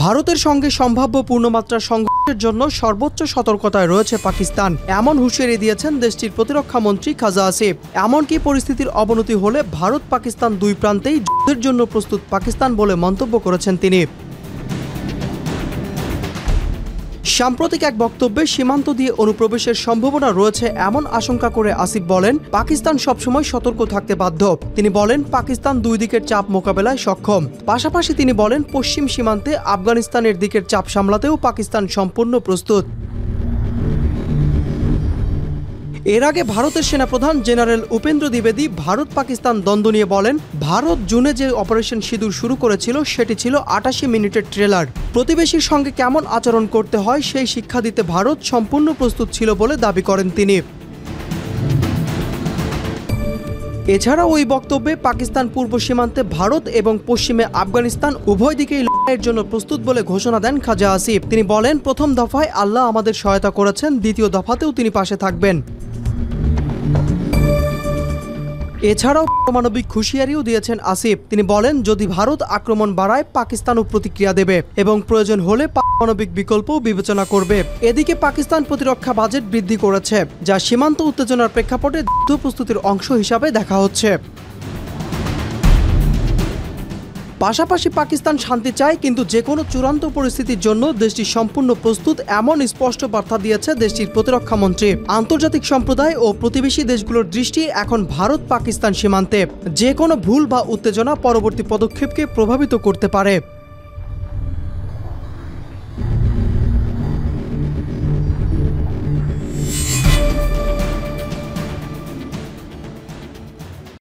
ভারতের সঙ্গে সম্ভাব্য পূর্ণমাত্রার সংঘর্ষের জন্য সর্বোচ্চ সতর্কতায় রয়েছে পাকিস্তান, এমন হুঁশিয়ারি দিয়েছেন দেশটির প্রতিরক্ষা মন্ত্রী খাজা আসিফ। এমনকি পরিস্থিতির অবনতি হলে ভারত পাকিস্তান দুই প্রান্তেই যুদ্ধের জন্য প্রস্তুত পাকিস্তান বলে মন্তব্য করেছেন তিনি। সাম্প্রতিক এক বক্তব্যে সীমান্ত দিয়ে অনুপ্রবেশের সম্ভাবনা রয়েছে এমন আশঙ্কা করে আসিফ বলেন, পাকিস্তান সবসময় সতর্ক থাকতে বাধ্য। তিনি বলেন, পাকিস্তান দুই দিকের চাপ মোকাবেলায় সক্ষম। পাশাপাশি তিনি বলেন, পশ্চিম সীমান্তে আফগানিস্তানের দিকের চাপ সামলাতেও পাকিস্তান সম্পূর্ণ প্রস্তুত। এর আগে ভারতের সেনাপ্রধান জেনারেল উপেন্দ্র দ্বিবেদী ভারত পাকিস্তান দ্বন্দ্ব নিয়ে বলেন, ভারত জুনে যে অপারেশন সিঁদুর শুরু করেছিল সেটি ছিল ৮৮ মিনিটের ট্রেলার। প্রতিবেশীর সঙ্গে কেমন আচরণ করতে হয় সেই শিক্ষা দিতে ভারত সম্পূর্ণ প্রস্তুত ছিল বলে দাবি করেন তিনি। এছাড়া ওই বক্তব্যে পাকিস্তান পূর্ব সীমান্তে ভারত এবং পশ্চিমে আফগানিস্তান উভয় দিকেই লড়াইয়ের জন্য প্রস্তুত বলে ঘোষণা দেন খাজা আসিফ। তিনি বলেন, প্রথম দফায় আল্লাহ আমাদের সহায়তা করেছেন, দ্বিতীয় দফাতেও তিনি পাশে থাকবেন। এছাড়াও পারমাণবিক হুঁশিয়ারিও দিয়েছেন আসিফ। তিনি বলেন, যদি ভারত আক্রমণ বাড়ায় পাকিস্তানও প্রতিক্রিয়া দেবে এবং প্রয়োজন হলে পারমাণবিক বিকল্পও বিবেচনা করবে। এদিকে পাকিস্তান প্রতিরক্ষা বাজেট বৃদ্ধি করেছে, যা সীমান্ত উত্তেজনার প্রেক্ষাপটে যুদ্ধ প্রস্তুতির অংশ হিসাবে দেখা হচ্ছে। পাশাপাশি পাকিস্তান শান্তি চায়, কিন্তু যে কোনো চূড়ান্ত পরিস্থিতির জন্য দেশটি সম্পূর্ণ প্রস্তুত, এমন স্পষ্ট বার্তা দিয়েছে দেশটির প্রতিরক্ষা মন্ত্রী। আন্তর্জাতিক সম্প্রদায় ও প্রতিবেশী দেশগুলোর দৃষ্টি এখন ভারত পাকিস্তান সীমান্তে। যে কোনো ভুল বা উত্তেজনা পরবর্তী পদক্ষেপকে প্রভাবিত করতে পারে।